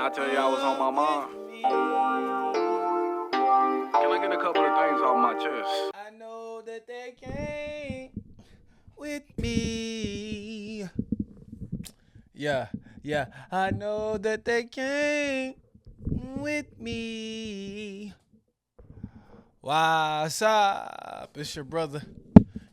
I tell y'all what's on my mind? Can I get a couple of things off my chest? I know that they came with me. Yeah, I know that they came with me. What's up? It's your brother,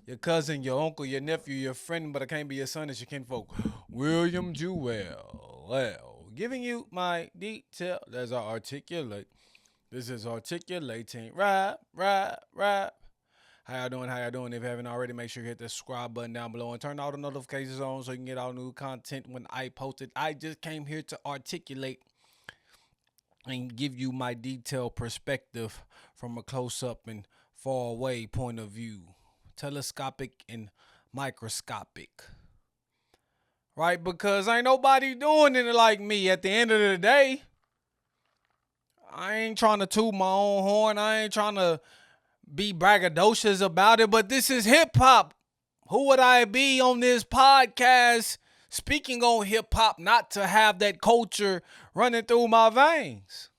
your cousin, your uncle, your nephew, your friend, but I can't be your son, it's your kinfolk. William Jewell. Well, giving you my detail as I articulate. This is articulating. Rap. How y'all doing? If you haven't already, make sure you hit the subscribe button down below and turn all the notifications on so you can get all new content when I post it. I just came here to articulate and give you my detailed perspective from a close-up and far-away point of view. Telescopic and microscopic. Right? Because ain't nobody doing it like me at the end of the day. I ain't trying to toot my own horn. I ain't trying to be braggadocious about it, but this is hip-hop. Who would I be on this podcast speaking on hip-hop not to have that culture running through my veins?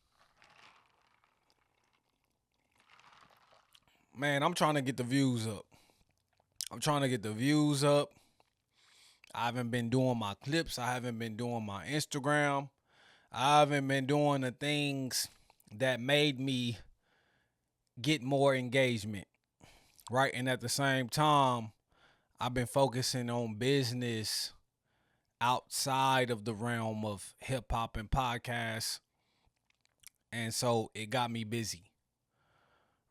Man, I'm trying to get the views up. I haven't been doing my clips. I haven't been doing my Instagram. I haven't been doing the things that made me get more engagement, right? And at the same time, I've been focusing on business outside of the realm of hip hop and podcasts. And so it got me busy,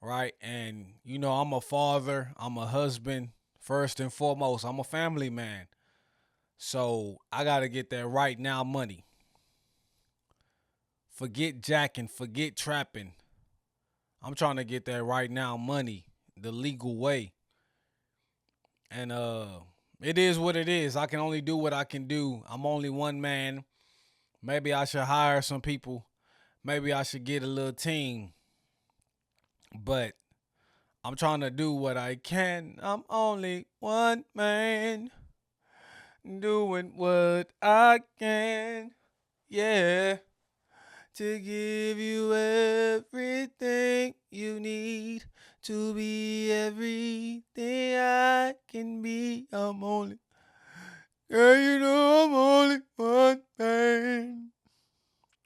right? And, I'm a father, I'm a husband, first and foremost, I'm a family man. So I got to get that right now money. Forget jacking, forget trapping. I'm trying to get that right now money the legal way. And it is what it is. I can only do what I can do. I'm only one man. Maybe I should hire some people. Maybe I should get a little team. But I'm trying to do what I can. I'm only one man doing what I can. Yeah. To give you everything you need to be everything I can be. I'm only one man.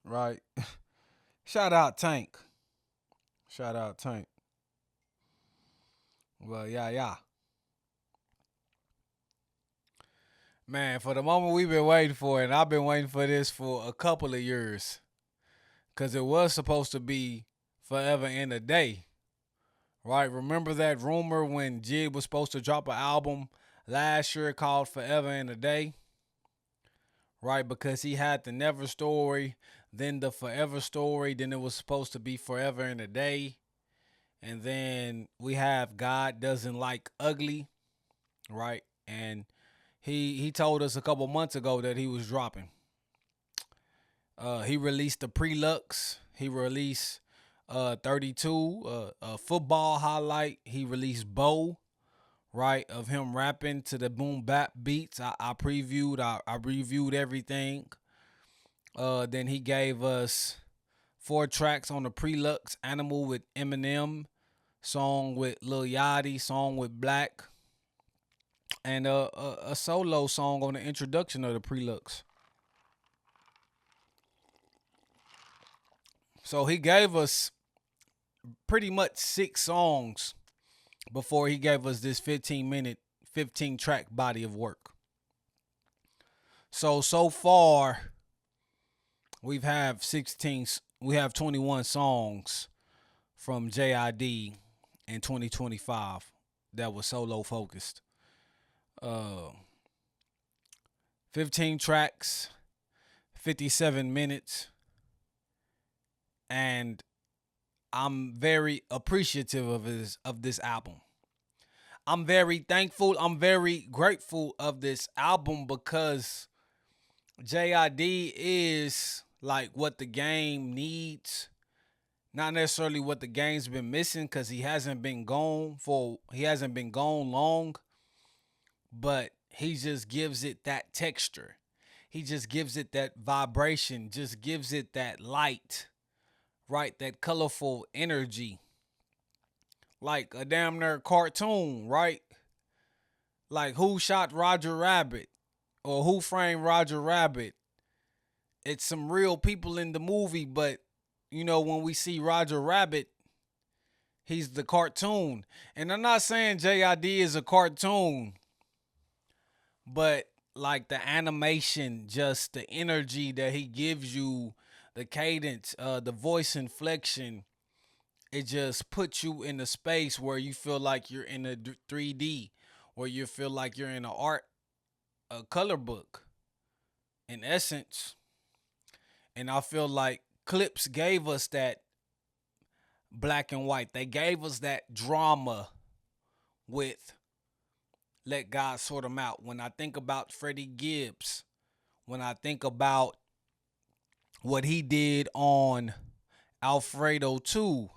Right. Shout out Tank. Well, yeah. Man, for the moment we've been waiting for it, and I've been waiting for this for a couple of years. Because it was supposed to be forever in a day. Right? Remember that rumor when JID was supposed to drop an album last year called Forever in a Day? Right? Because he had the Never story, then the Forever story, then it was supposed to be Forever in a Day. And then we have God Doesn't Like Ugly. Right? And he told us a couple months ago that he was dropping. He released the Prelux. He released 32, a football highlight. He released Bo, right, of him rapping to the boom bap beats. I reviewed everything. Then he gave us 4 tracks on the Prelux: Animal with Eminem, song with Lil Yachty, song with Black, and a solo song on the introduction of the Prelux. So he gave us pretty much 6 songs before he gave us this 15 track body of work. So far we have 21 songs from JID in 2025 that was solo focused. 15 tracks, 57 minutes. And I'm very appreciative of this album. I'm very thankful. I'm very grateful of this album because JID is like what the game needs. Not necessarily what the game's been missing because he hasn't been gone long, but he just gives it that texture. he just gives it that vibration, just gives it that light, right? That colorful energy, like a damn near cartoon, right? Like Who Shot Roger Rabbit or Who Framed Roger Rabbit. It's some real people in the movie, but when we see Roger Rabbit, he's the cartoon. And I'm not saying JID is a cartoon, but like the animation, just the energy that he gives you, the cadence, the voice inflection, it just puts you in a space where you feel like you're in a 3D, or you feel like you're in a color book, in essence. And I feel like Clips gave us that black and white. They gave us that drama with Let God Sort 'Em Out. When I think about Freddie Gibbs, when I think about what he did on Alfredo 2,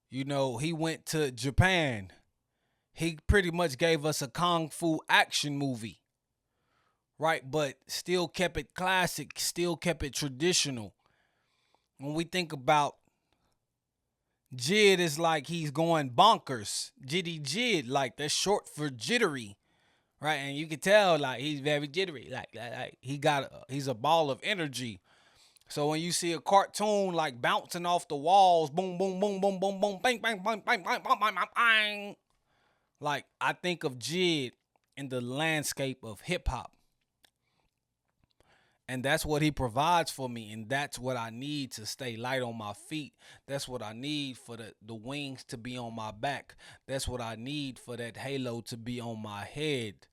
he went to Japan. He pretty much gave us a kung fu action movie, right? But still kept it classic, still kept it traditional. When we think about JID, is like he's going bonkers. Jitty JID, like that's short for jittery, right? And you can tell like he's very jittery. Like he's a ball of energy. So when you see a cartoon like bouncing off the walls, boom, boom, boom, boom, boom, boom, bang, bang, bang, bang, bang, bang, bang, bang, bang. Like I think of JID in the landscape of hip hop. And that's what he provides for me. And that's what I need to stay light on my feet. That's what I need for the wings to be on my back. That's what I need for that halo to be on my head.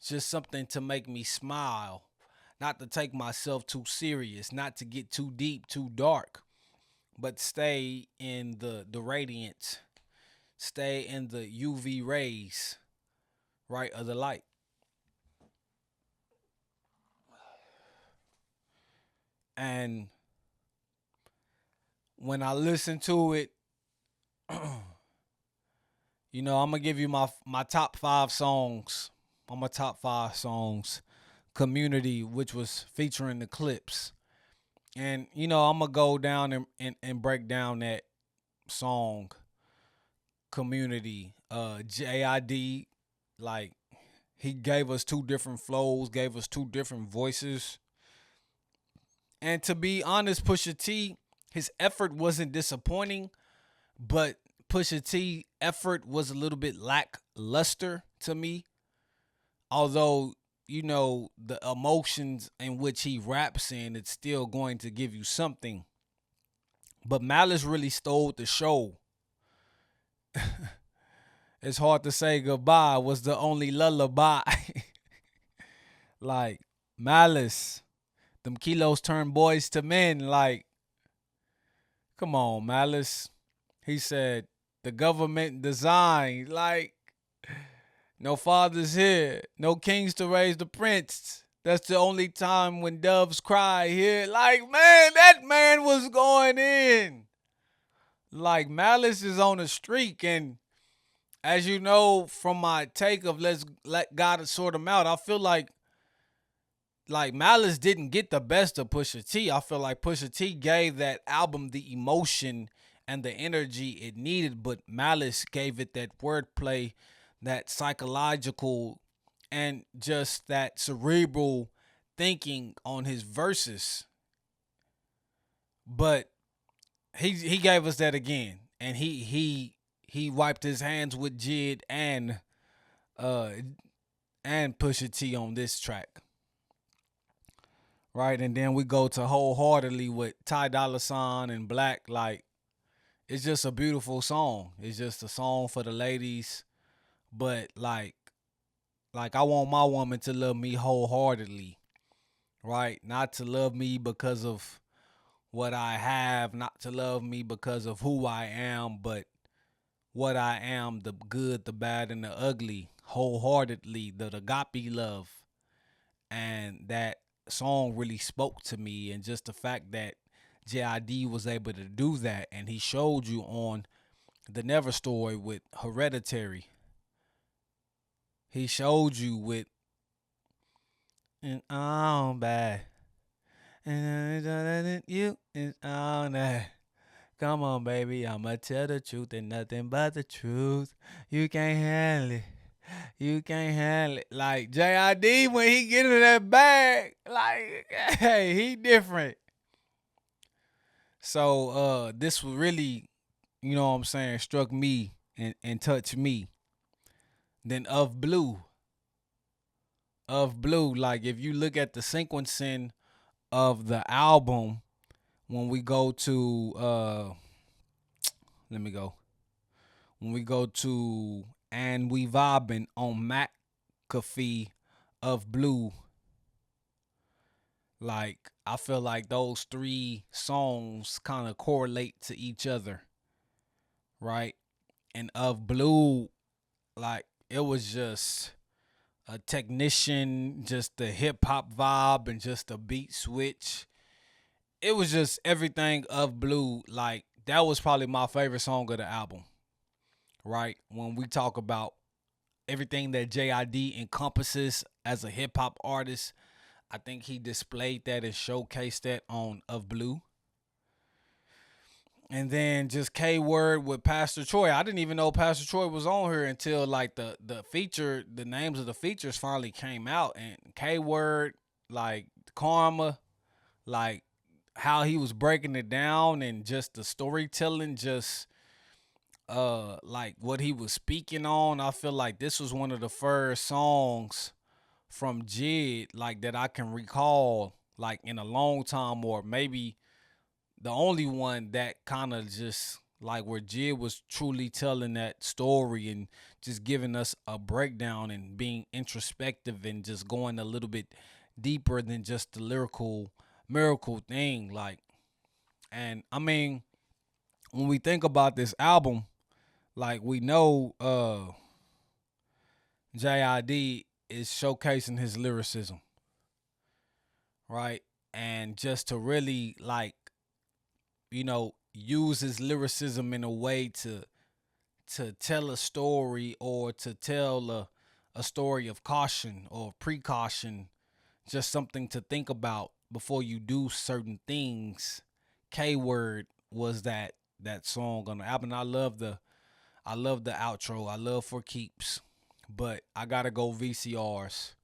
Just something to make me smile. Not to take myself too serious. Not to get too deep, too dark. But stay in the radiance. Stay in the UV rays, right, of the light. And when I listen to it, I'm gonna give you my top 5 songs. My top 5 songs. Community, which was featuring the Clips. And I'm gonna go down and break down that song, Community. JID, like he gave us 2 different flows, gave us 2 different voices. And to be honest, Pusha T, his effort wasn't disappointing, but Pusha T effort was a little bit lackluster to me. Although, the emotions in which he raps in, it's still going to give you something. But Malice really stole the show. It's hard to say goodbye was the only lullaby. Like, Malice, them kilos turn boys to men. Like, come on, Malice. He said, the government designed, like, no fathers here, no kings to raise the prince. That's the only time when doves cry here. Like, man, that man was going in. Like, Malice is on a streak. And as you know from my take of Let's Let God Sort 'Em Out, I feel like Malice didn't get the best of Pusha T. I feel like Pusha T gave that album the emotion and the energy it needed, but Malice gave it that wordplay, that psychological, and just that cerebral thinking on his verses. But he gave us that again, and he wiped his hands with JID and Pusha T on this track. Right, and then we go to Wholeheartedly with Ty Dolla $ign and Black. Like, it's just a beautiful song. It's just a song for the ladies. But like I want my woman to love me wholeheartedly, right? Not to love me because of what I have, not to love me because of who I am, but what I am, the good, the bad, and the ugly, wholeheartedly, the agape love. And that song really spoke to me, and just the fact that JID was able to do that, and he showed you on the Never Story with Hereditary. He showed you with and on bad. And you is on that. Come on, baby, I'ma tell the truth and nothing but the truth. You can't handle it. You can't handle it. Like JID when he get in that bag, like hey, he different. So this was really, you know what I'm saying, struck me and touched me. Then of blue, like if you look at the sequencing of the album, when we go to let me go. When we go to and we vibing on McAfee of blue, like I feel like those three songs kind of correlate to each other, right? And of blue, like it was just a technician, just the hip hop vibe and just a beat switch. It was just everything of blue. Like that was probably my favorite song of the album, right? When we talk about everything that JID encompasses as a hip hop artist, I think he displayed that and showcased that on Of Blue. And then just K Word with Pastor Troy. I didn't even know Pastor Troy was on here until like the names of the features finally came out. And K Word, like Karma, like how he was breaking it down and just the storytelling, just like what he was speaking on. I feel like this was one of the first songs from JID like that I can recall like in a long time, or maybe the only one that kind of just like where JID was truly telling that story and just giving us a breakdown and being introspective and just going a little bit deeper than just the lyrical miracle thing. Like, and I mean, when we think about this album, like we know JID is showcasing his lyricism, right? And just to really like, use his lyricism in a way to tell a story or to tell a story of caution or precaution, just something to think about before you do certain things. K Word was that song on the album. I love the outro. I love For Keeps, but I gotta go VCRs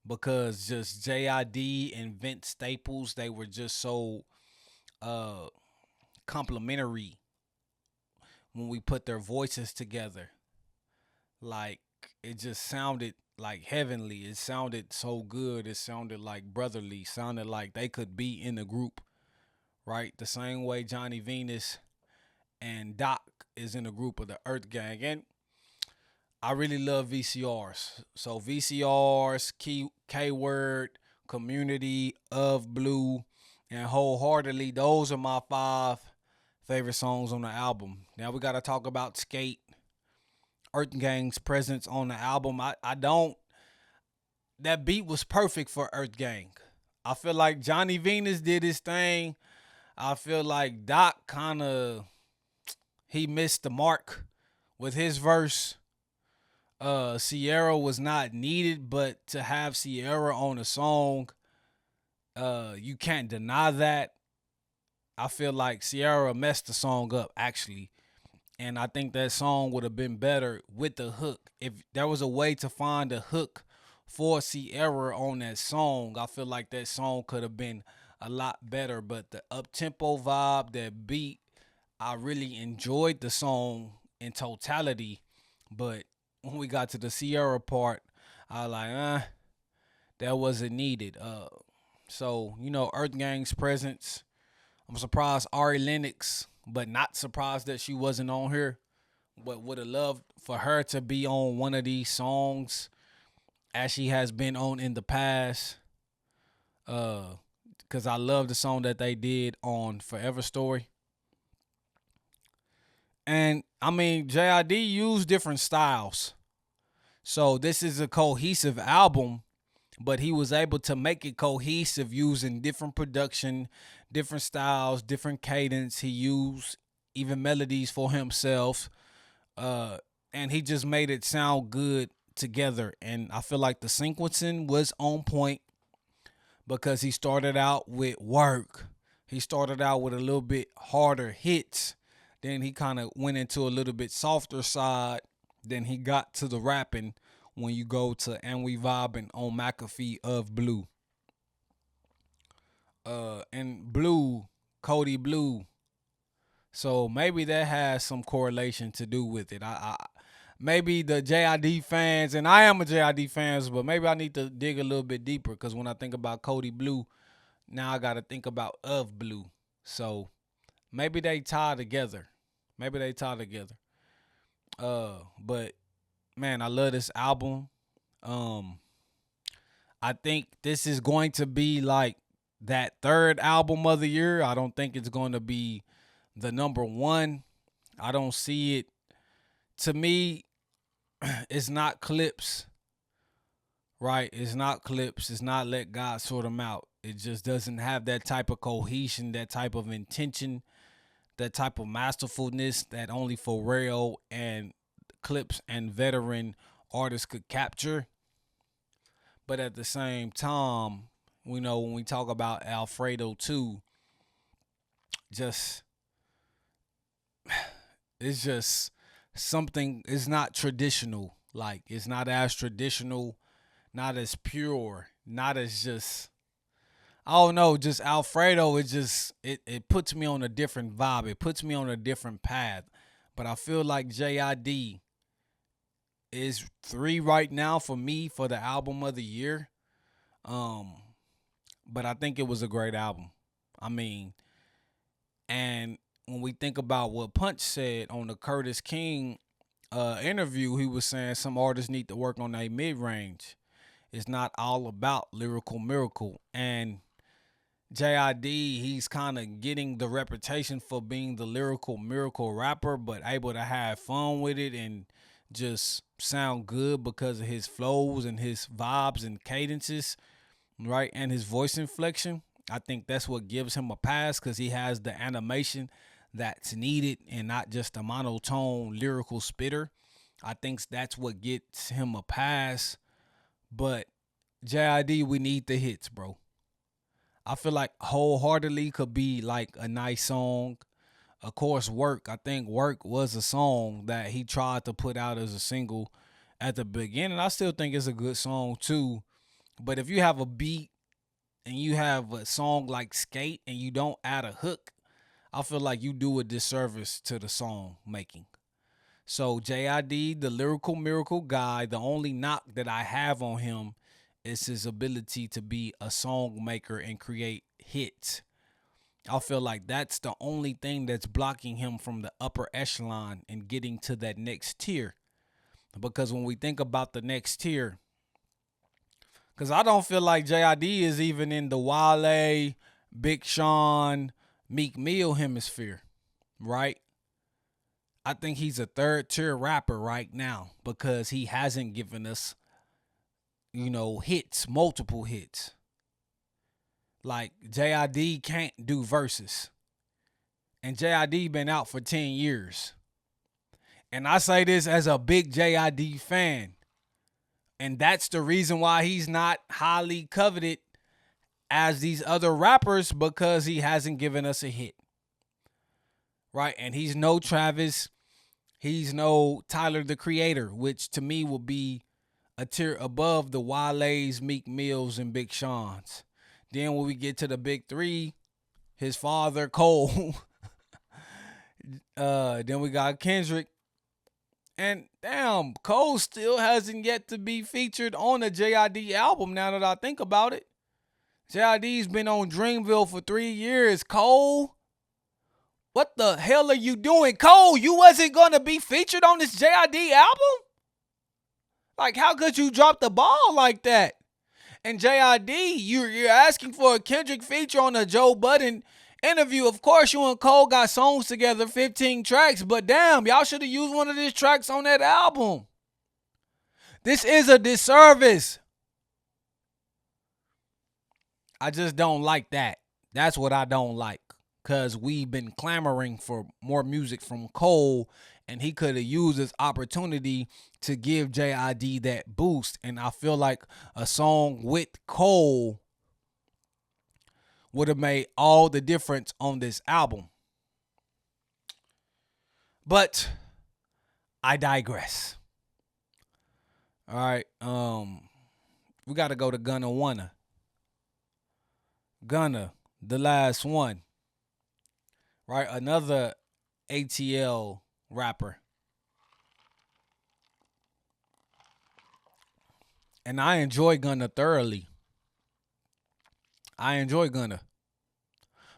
because just JID and Vince Staples, they were just so uh complimentary when we put their voices together. Like it just sounded like heavenly. It sounded so good. It sounded like brotherly. Sounded like they could be in a group, right? The same way Johnny Venus and Doc is in a group of the Earth Gang. And I really love VCRs. So VCRs, K Word, Community, Of Blue, and Wholeheartedly. Those are my five favorite songs on the album. Now we gotta talk about Skate, Earth Gang's presence on the album. I don't that beat was perfect for Earth Gang. I feel like Johnny Venus did his thing. I feel like Doc kinda he missed the mark with his verse. Sierra was not needed, but to have Sierra on a song, you can't deny that. I feel like Sierra messed the song up actually, and I think that song would have been better with the hook. If there was a way to find a hook for Sierra on that song, I feel like that song could have been a lot better. But the up tempo vibe, that beat, I really enjoyed the song in totality. But when we got to the Sierra part, I was like, that wasn't needed. So Earth Gang's presence. I'm surprised Ari Lennox, but not surprised that she wasn't on here. But would have loved for her to be on one of these songs as she has been on in the past. Because I love the song that they did on Forever Story. And I mean, JID used different styles. So this is a cohesive album, but he was able to make it cohesive using different production, different styles, different cadence. He used even melodies for himself. And he just made it sound good together. And I feel like the sequencing was on point. because he started out with work. He started out with a little bit harder hits. Then he kind of went into a little bit softer side. Then he got to the rapping when you go to And We Vibin' on McAfee of Blue. And Blue, Cody Blue. So maybe that has some correlation to do with it. I maybe the JID fans, and I am a JID fan, but maybe I need to dig a little bit deeper because when I think about Cody Blue, now I got to think about Of Blue. So maybe they tie together. Maybe they tie together. But man, I love this album. I think this is going to be like that third album of the year. I don't think it's going to be the number one. I don't see it. To me, it's not Clips, right? It's not Clips. It's not Let God Sort 'Em Out. It just doesn't have that type of cohesion, that type of intention, that type of masterfulness that only Pharrell and Clips and veteran artists could capture. But at the same time, we know when we talk about Alfredo too, just it's just something. It's not traditional. Like it's not as traditional, not as pure, not as just. I don't know. Just Alfredo. It puts me on a different vibe. It puts me on a different path. But I feel like JID is 3 right now for me for the album of the year. But I think it was a great album. I mean, and when we think about what Punch said on the Curtis King interview, he was saying some artists need to work on their mid range. It's not all about lyrical miracle. And JID, he's kind of getting the reputation for being the lyrical miracle rapper, but able to have fun with it and just sound good because of his flows and his vibes and cadences, right? And his voice inflection. I think that's what gives him a pass because he has the animation that's needed and not just a monotone lyrical spitter. I think that's what gets him a pass. But JID, we need the hits, bro. I feel like Wholeheartedly could be like a nice song. Of course, Work. I think Work was a song that he tried to put out as a single at the beginning. I still think it's a good song too. But if you have a beat and you have a song like Skate and you don't add a hook, I feel like you do a disservice to the song making. So JID, the lyrical miracle guy, the only knock that I have on him is his ability to be a song maker and create hits. I feel like that's the only thing that's blocking him from the upper echelon and getting to that next tier. Because when we think about the next tier, because I don't feel like JID is even in the Wale, Big Sean, Meek Mill hemisphere, right? I think he's a third tier rapper right now because he hasn't given us, hits, multiple hits. Like JID can't do verses. And JID been out for 10 years. And I say this as a big JID fan. And that's the reason why he's not highly coveted as these other rappers because he hasn't given us a hit. Right? And he's no Travis. He's no Tyler the Creator, which to me will be a tier above the Wale's, Meek Mills, and Big Sean's. Then when we get to the big 3, his father, Cole. Then we got Kendrick. And damn, Cole still hasn't yet to be featured on a JID album now that I think about it. JID's been on Dreamville for 3 years. Cole, what the hell are you doing? Cole, you wasn't going to be featured on this JID album? Like, how could you drop the ball like that? And JID, you're asking for a Kendrick feature on a Joe Budden interview. Of course, you and Cole got songs together, 15 tracks, but damn, y'all should have used one of these tracks on that album. This is a disservice. I just don't like that. That's what I don't like. Because we've been clamoring for more music from Cole, and he could have used this opportunity to give JID that boost. And I feel like a song with Cole would have made all the difference on this album. But I digress. All right. We gotta go to Gunna. Gunna, the last one. Right? Another ATL rapper. And I enjoy Gunna thoroughly. I enjoy Gunna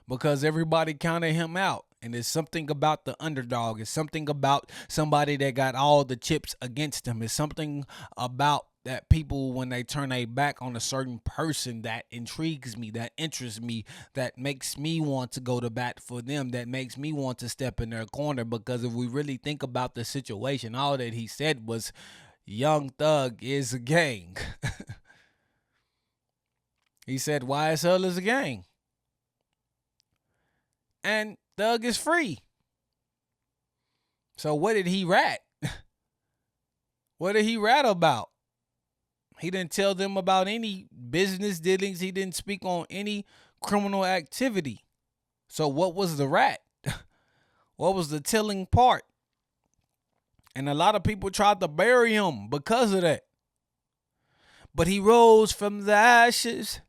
because everybody counted him out. And it's something about the underdog. It's something about somebody that got all the chips against him. It's something about that people, when they turn their back on a certain person, that intrigues me, that interests me, that makes me want to go to bat for them, that makes me want to step in their corner. Because if we really think about the situation, all that he said was, Young Thug is a gang. He said YSL is a gang. And Thug is free. So what did he rat? What did he rat about? He didn't tell them about any business dealings. He didn't speak on any criminal activity. So what was the rat? What was the telling part? And a lot of people tried to bury him because of that. But he rose from the ashes.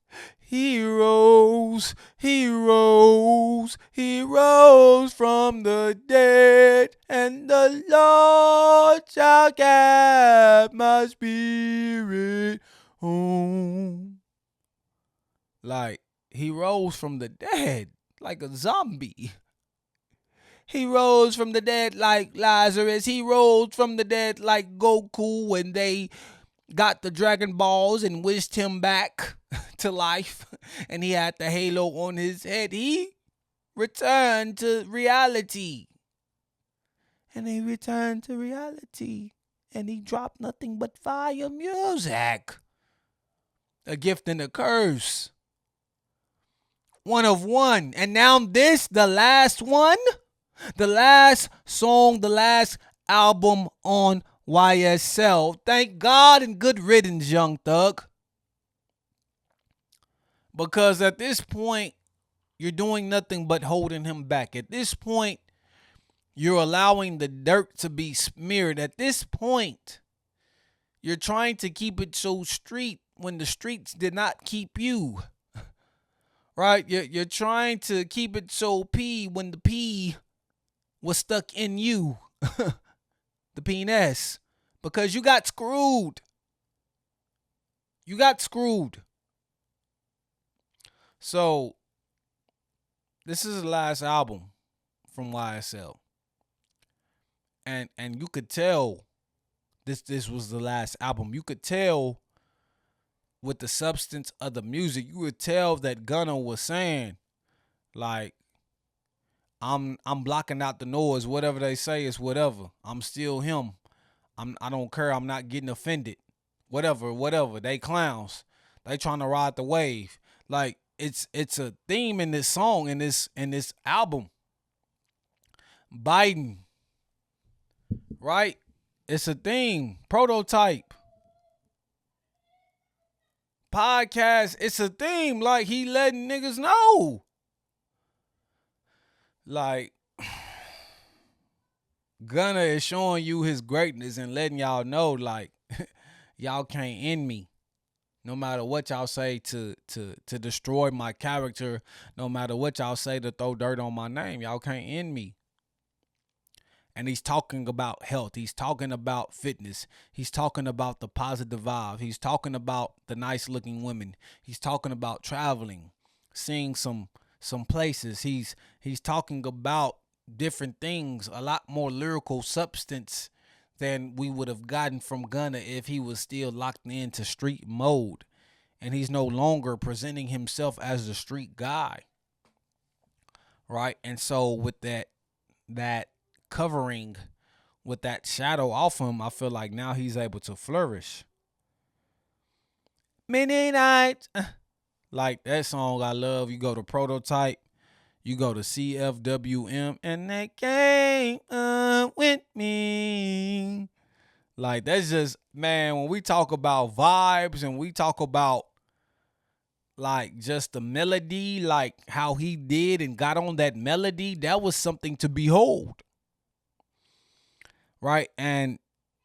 He rose from the dead, and the Lord shall guide my spirit home. Like, he rose from the dead like a zombie. He rose from the dead like Lazarus. He rose from the dead like Goku when they got the Dragon Balls and wished him back to life, and he had the halo on his head. He returned to reality. And he returned to reality, and he dropped nothing but fire music. A gift and a curse. One of one. And now this, the last one, the last song, the last album on YSL. Thank God and good riddance, Young Thug. Because at this point, you're doing nothing but holding him back. At this point, you're allowing the dirt to be smeared. At this point, you're trying to keep it so street when the streets did not keep you. Right? You're trying to keep it so P when the P was stuck in you. The penis. Because you got screwed. You got screwed. So, this is the last album from YSL. And you could tell this was the last album. You could tell with the substance of the music. You could tell that Gunna was saying, like, I'm blocking out the noise. Whatever they say is whatever. I'm still him. I don't care. I'm not getting offended. Whatever. They clowns. They trying to ride the wave. Like, it's a theme in this song, in this album. Biden. Right? It's a theme. Prototype. Podcast. It's a theme. Like, he letting niggas know. Like, Gunna is showing you his greatness and letting y'all know, like, y'all can't end me. No matter what y'all say to destroy my character, no matter what y'all say to throw dirt on my name, y'all can't end me. And he's talking about health. He's talking about fitness. He's talking about the positive vibe. He's talking about the nice looking women. He's talking about traveling, seeing some places. He's talking about different things, a lot more lyrical substance than we would have gotten from Gunna if he was still locked into street mode. And he's no longer presenting himself as the street guy. Right? And so with that covering, with that shadow off him, I feel like now he's able to flourish. Many nights. Like that song I love. You go to Prototype. You go to CFWM, and they came up with me. Like, that's just, man, when we talk about vibes and we talk about like just the melody, like how he did and got on that melody, that was something to behold, right? And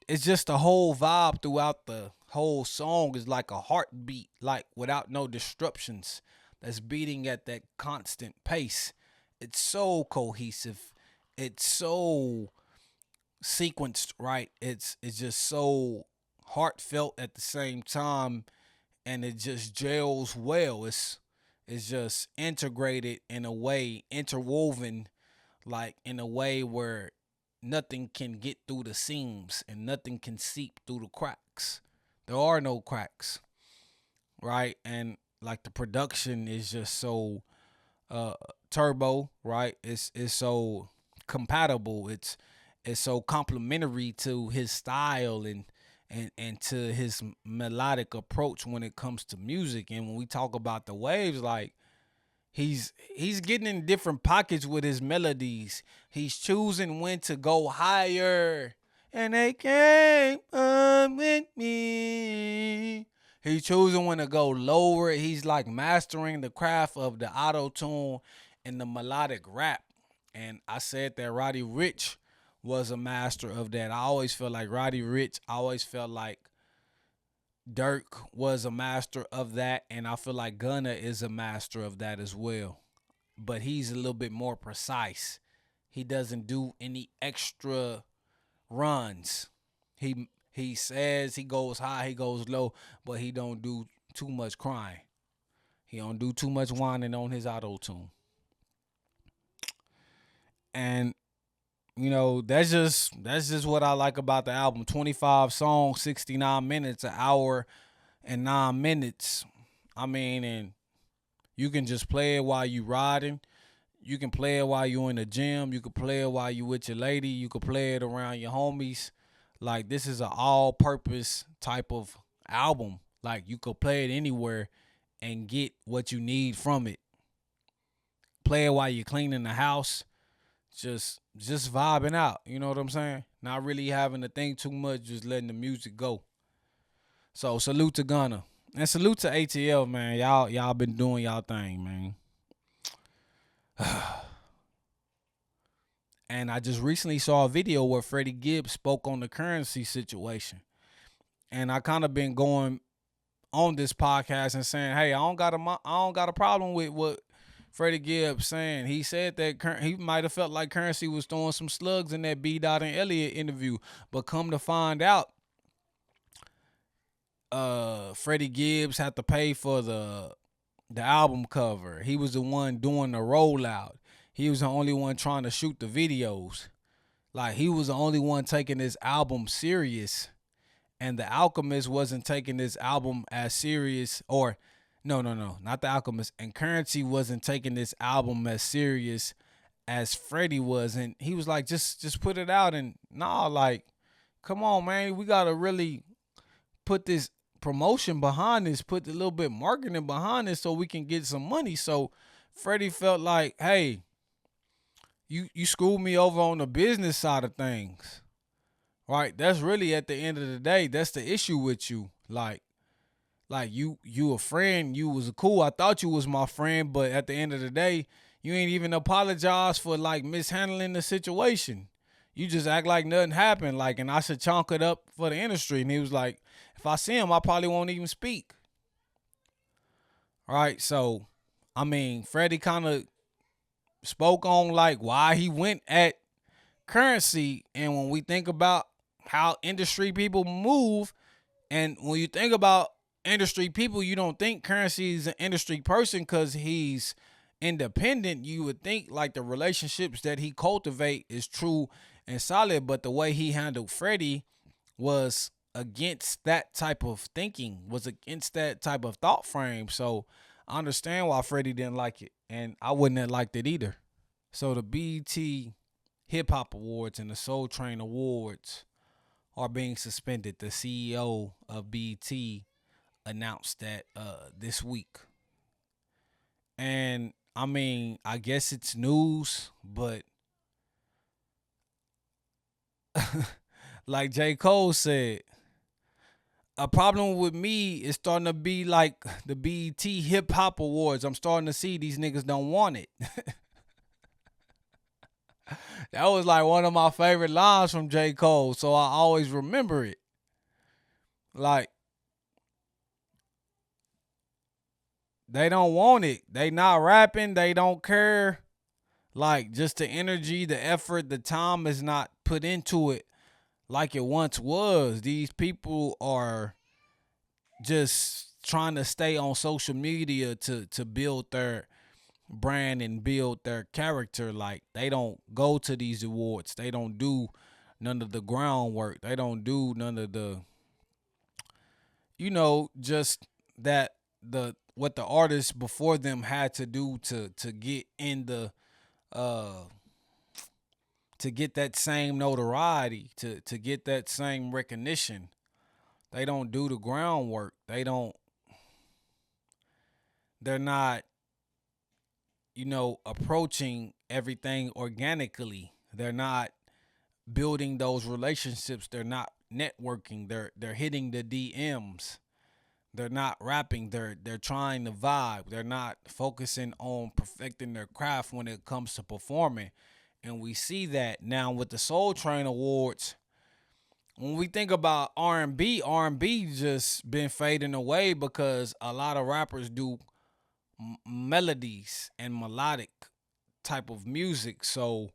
it's just the whole vibe throughout the whole song is like a heartbeat, like without no disruptions, that's beating at that constant pace. It's so cohesive. It's so sequenced right. It's just so heartfelt at the same time, and it just gels well. It's just integrated in a way, interwoven, like in a way where nothing can get through the seams and nothing can seep through the cracks. There are no cracks, right? And like the production is just so uh turbo, right? It's so compatible. It's so complementary to his style and to his melodic approach when it comes to music. And when we talk about the waves, like he's getting in different pockets with his melodies. He's choosing when to go higher. And they came up with me. He's choosing when to go lower. He's like mastering the craft of the auto tune and the melodic rap. And I said that Roddy Ricch was a master of that. I always felt like Roddy Ricch. I always felt like Dirk was a master of that, and I feel like Gunna is a master of that as well. But he's a little bit more precise. He doesn't do any extra runs. He says he goes high, he goes low, but he don't do too much crying. He don't do too much whining on his auto tune. And that's just what I like about the album. 25 songs, 69 minutes, an hour and 9 minutes. I mean, and you can just play it while you riding. You can play it while you in the gym. You can play it while you with your lady. You can play it around your homies. Like this is an all-purpose type of album. Like you could play it anywhere and get what you need from it. Play it while you're cleaning the house. Just vibing out. You know what I'm saying? Not really having to think too much. Just letting the music go. So salute to Gunna. And salute to ATL, man. Y'all been doing y'all thing, man. And I just recently saw a video where Freddie Gibbs spoke on the currency situation. And I kind of been going on this podcast and saying, "Hey, I don't got a problem with what Freddie Gibbs saying." He said that he might have felt like Currency was throwing some slugs in that B. Dot and Elliott interview, but come to find out, Freddie Gibbs had to pay for the album cover. He was the one doing the rollout. He was the only one trying to shoot the videos. Like he was the only one taking this album serious. And The Alchemist wasn't taking this album as serious, or no, not The Alchemist. And Currency wasn't taking this album as serious as Freddie was. And he was like, just put it out. And nah, like, come on, man, we gotta really put this promotion behind this, put a little bit marketing behind this so we can get some money. So Freddie felt like, hey, you screwed me over on the business side of things. Right? That's really at the end of the day, that's the issue with you. Like you a friend, you was cool. I thought you was my friend, but at the end of the day, you ain't even apologize for like mishandling the situation. You just act like nothing happened, like, and I should chalk it up for the industry. And he was like, if I see him, I probably won't even speak. Right? So, I mean, Freddie kind of spoke on like why he went at Currency. And when we think about how industry people move, and when you think about industry people, you don't think Currency is an industry person because he's independent. You would think like the relationships that he cultivate is true and solid, but the way he handled Freddie was against that type of thinking, was against that type of thought frame. So I understand why Freddie didn't like it, and I wouldn't have liked it either. So the BET Hip Hop Awards and the Soul Train Awards are being suspended. The CEO of BET announced that this week. And I mean, I guess it's news, but like J. Cole said, a problem with me is starting to be like the BET Hip Hop Awards. I'm starting to see these niggas don't want it. That was like one of my favorite lines from J. Cole, so I always remember it. Like, they don't want it. They not rapping. They don't care. Like, just the energy, the effort, the time is not put into it like it once was. These people are just trying to stay on social media to build their brand and build their character. Like, they don't go to these awards. They don't do none of the groundwork. They don't do none of the, just that the what the artists before them had to do to get in the uh to get that same notoriety, to get that same recognition. They don't do the groundwork. They're not, approaching everything organically. They're not building those relationships. They're not networking. They're hitting the DMs. They're not rapping. They're trying to vibe. They're not focusing on perfecting their craft when it comes to performing. And we see that now with the Soul Train Awards. When we think about R&B just been fading away because a lot of rappers do melodies and melodic type of music. So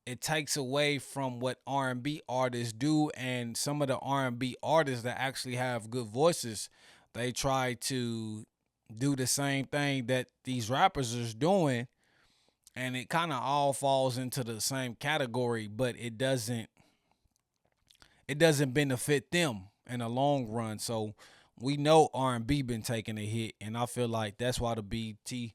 it takes away from what R&B artists do, and some of the R&B artists that actually have good voices, they try to do the same thing that these rappers are doing, and it kind of all falls into the same category, but it doesn't benefit them in the long run. So we know R&B been taking a hit, and I feel like that's why the BET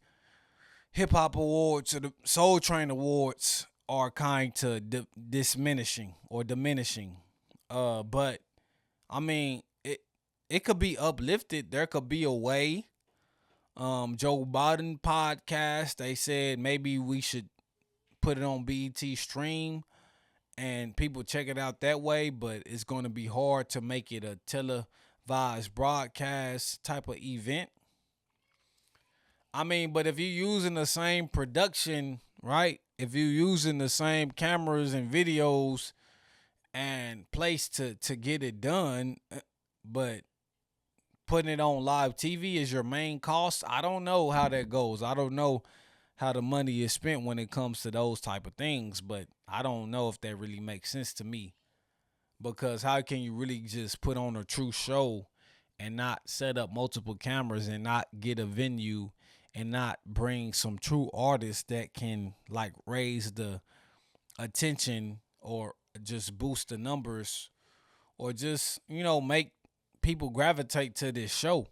Hip Hop Awards or the Soul Train Awards are kind of diminishing. But I mean, it could be uplifted. There could be a way. Joe Biden podcast, they said maybe we should put it on BET Stream and people check it out that way, but it's going to be hard to make it a televised broadcast type of event. I mean, but if you're using the same production, right? If you're using the same cameras and videos and place to get it done, but putting it on live TV is your main cost, I don't know how that goes. I don't know how the money is spent when it comes to those type of things, but I don't know if that really makes sense to me. Because how can you really just put on a true show and not set up multiple cameras and not get a venue and not bring some true artists that can like raise the attention or just boost the numbers or just, make people gravitate to this show?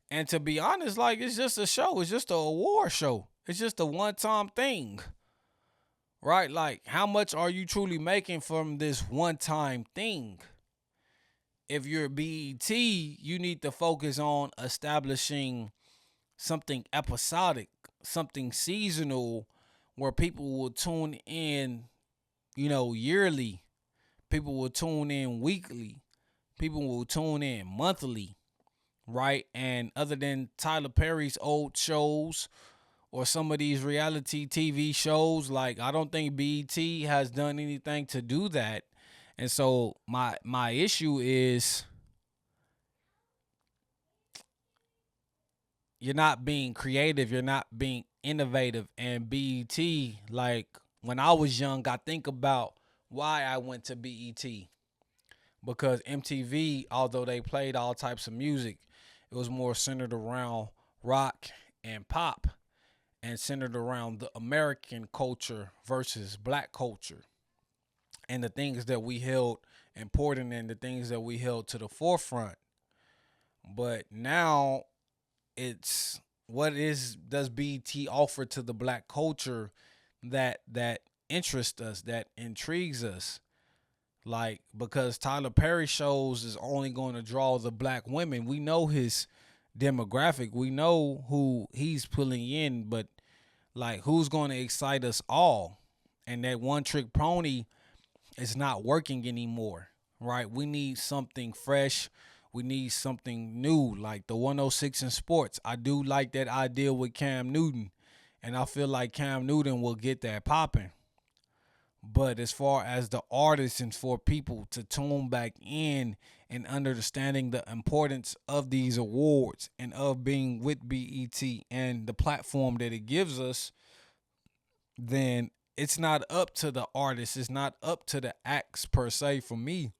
And to be honest, like, it's just a show. It's just an award show. It's just a one-time thing, right? Like, how much are you truly making from this one-time thing? If you're BET, you need to focus on establishing something episodic, something seasonal, where people will tune in, yearly. People will tune in weekly. People will tune in monthly, right? And other than Tyler Perry's old shows or some of these reality TV shows, like, I don't think BET has done anything to do that. And so my issue is you're not being creative, you're not being innovative. And BET, like, when I was young, I think about why I went to BET. Because MTV, although they played all types of music, it was more centered around rock and pop and centered around the American culture versus black culture and the things that we held important and the things that we held to the forefront. But now it's does BT offer to the black culture that interests us, that intrigues us? Like, because Tyler Perry shows is only going to draw the black women. We know his demographic. We know who he's pulling in, but like, who's going to excite us all? And that one trick pony is not working anymore, right? We need something fresh. We need something new, like the 106 in sports. I do like that idea with Cam Newton, and I feel like Cam Newton will get that popping. But as far as the artists and for people to tune back in and understanding the importance of these awards and of being with BET and the platform that it gives us, then it's not up to the artists. It's not up to the acts per se for me.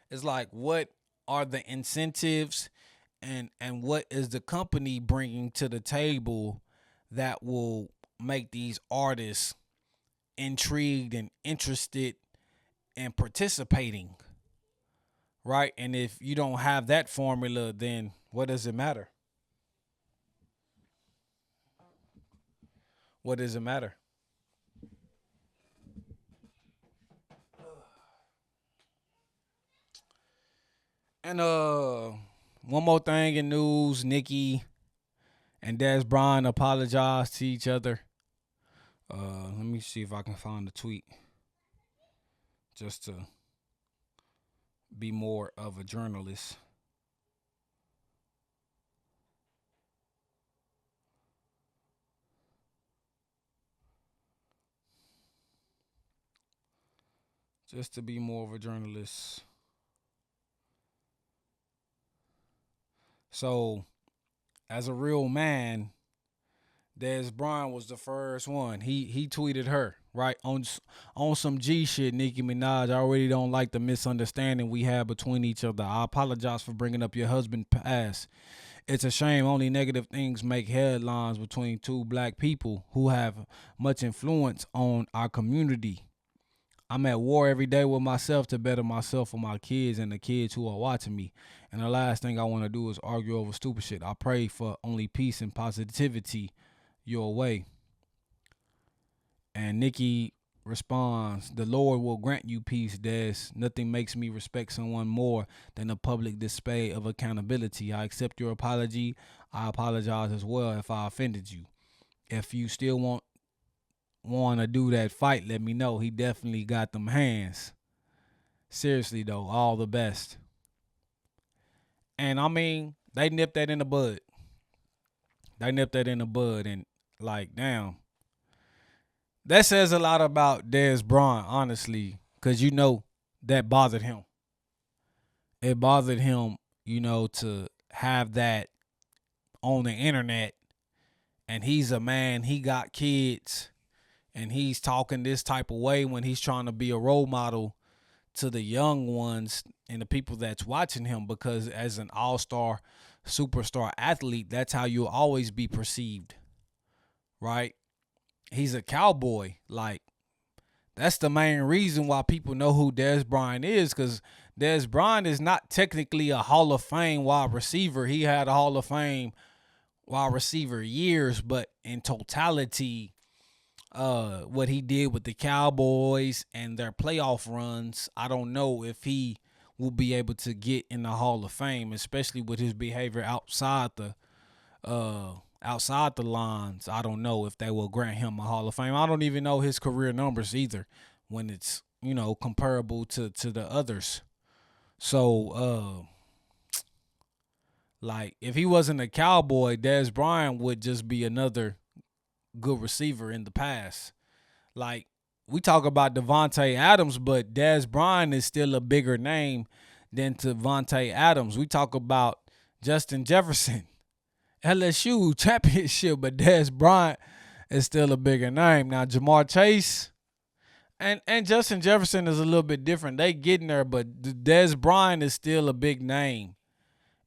It's like, what are the incentives and what is the company bringing to the table that will make these artists intrigued and interested in participating, right? And if you don't have that formula, then what does it matter? What does it matter? And one more thing in news, Nicki and Des Bryant apologized to each other. Let me see if I can find the tweet just to be more of a journalist. Just to be more of a journalist. So, as a real man, Des Bryant was the first one. He tweeted her right on some G shit. Nicki Minaj, I already don't like the misunderstanding we have between each other. I apologize for bringing up your husband past. It's a shame only negative things make headlines between two black people who have much influence on our community. I'm at war every day with myself to better myself for my kids and the kids who are watching me. And the last thing I want to do is argue over stupid shit. I pray for only peace and positivity your way. And Nikki responds, the Lord will grant you peace, Des. Nothing makes me respect someone more than a public display of accountability. I accept your apology. I apologize as well if I offended you. If you still want to do that fight, let me know. He definitely got them hands. Seriously though, all the best. And I mean, they nipped that in the bud. They nipped that in the bud, and like, damn, that says a lot about Dez Bryant, honestly, because you know that bothered him. It bothered him, to have that on the internet. And he's a man, he got kids, and he's talking this type of way when he's trying to be a role model to the young ones and the people that's watching him, because as an all-star superstar athlete, that's how you'll always be perceived, right? He's a cowboy. Like, that's the main reason why people know who Dez Bryant is, because Dez Bryant is not technically a Hall of Fame wide receiver. He had a Hall of Fame wide receiver years, but in totality, what he did with the Cowboys and their playoff runs, I don't know if he will be able to get in the Hall of Fame, especially with his behavior outside the lines. I don't know if they will grant him a Hall of Fame. I don't even know his career numbers either, when it's comparable to the others. So like, if he wasn't a Cowboy, Dez Bryant would just be another good receiver in the past. Like, we talk about Devontae Adams, but Dez Bryant is still a bigger name than Devontae Adams. We talk about Justin Jefferson, LSU championship, but Dez Bryant is still a bigger name. Now, Jamar Chase and Justin Jefferson is a little bit different. They getting there, but Dez Bryant is still a big name.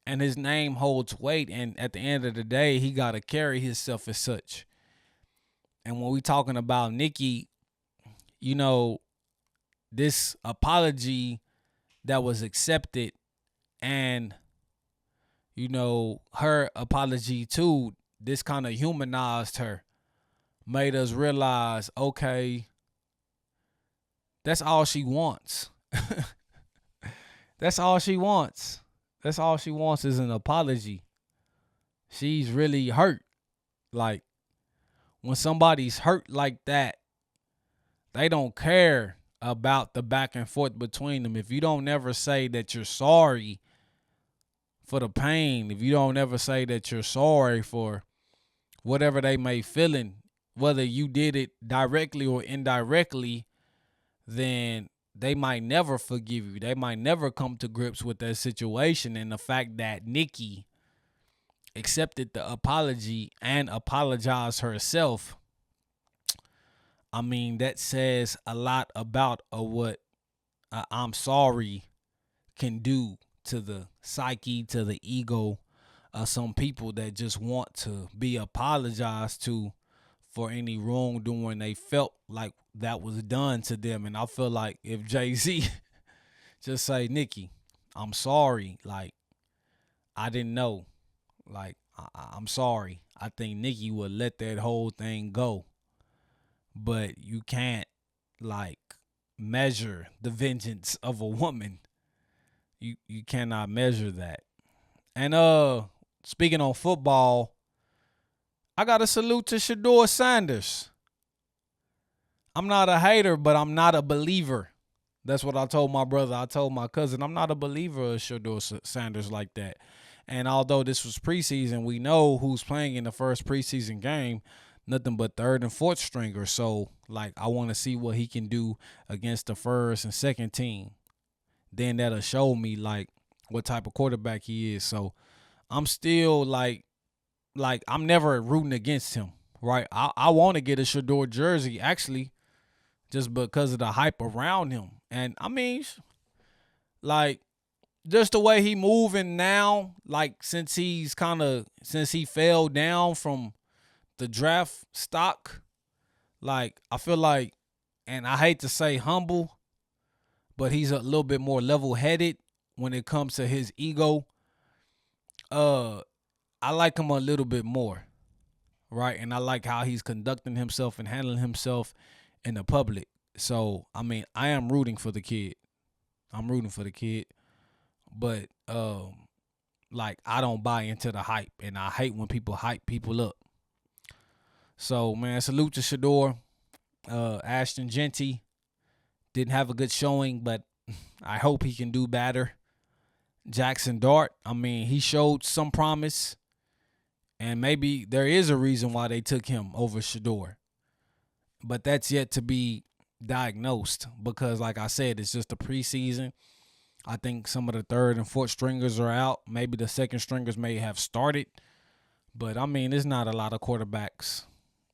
And his name holds weight, and at the end of the day, he got to carry himself as such. And when we talking about Nikki, this apology that was accepted, and her apology too, this kind of humanized her, made us realize, okay, that's all she wants. That's all she wants. That's all she wants is an apology. She's really hurt. Like, when somebody's hurt like that, they don't care about the back and forth between them. If you don't never say that you're sorry for the pain, if you don't ever say that you're sorry for whatever they may feeling, whether you did it directly or indirectly, then they might never forgive you. They might never come to grips with that situation. And the fact that Nikki accepted the apology and apologized herself, I mean, that says a lot about what I'm sorry can do to the psyche, to the ego of some people that just want to be apologized to for any wrongdoing they felt like that was done to them. And I feel like if Jay-Z just say, Nikki, I'm sorry, like, I didn't know, like, I'm sorry, I think Nikki would let that whole thing go. But you can't, like, measure the vengeance of a woman. You cannot measure that. And speaking on football, I got to salute to Shador Sanders. I'm not a hater, but I'm not a believer. That's what I told my brother. I told my cousin, I'm not a believer of Shador Sanders like that. And although this was preseason, we know who's playing in the first preseason game. Nothing but third and fourth stringer. So, like, I want to see what he can do against the first and second team. Then that'll show me, like, what type of quarterback he is. So, I'm still, like I'm never rooting against him, right? I want to get a Shador jersey, actually, just because of the hype around him. And, I mean, like, just the way he moving now, like, since he fell down from the draft stock, like, I feel like, and I hate to say humble, but he's a little bit more level-headed when it comes to his ego. I like him a little bit more, right? And I like how he's conducting himself and handling himself in the public. So, I mean, I am rooting for the kid. But, like, I don't buy into the hype, and I hate when people hype people up. So, man, salute to Shador. Ashton Genty didn't have a good showing, but I hope he can do better. Jackson Dart, I mean, he showed some promise, and maybe there is a reason why they took him over Shador. But that's yet to be diagnosed because, like I said, it's just a preseason. I think some of the third and fourth stringers are out. Maybe the second stringers may have started. But, I mean, there's not a lot of quarterbacks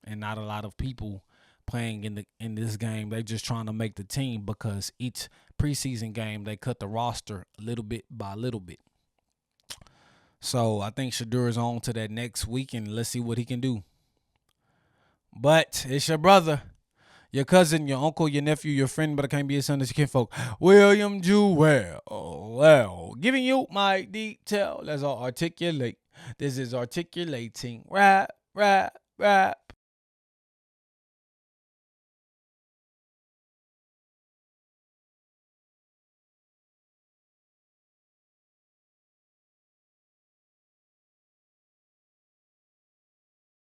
and not a lot of people playing in this game. They're just trying to make the team because each preseason game they cut the roster a little bit by little bit. So I think Shador is on to that next week, and let's see what he can do. But it's your brother, your cousin, your uncle, your nephew, your friend, but I can't be his son as your kinfolk, William Jewell. Well, giving you my detail as I articulate. This is articulating. Rap, rap, rap.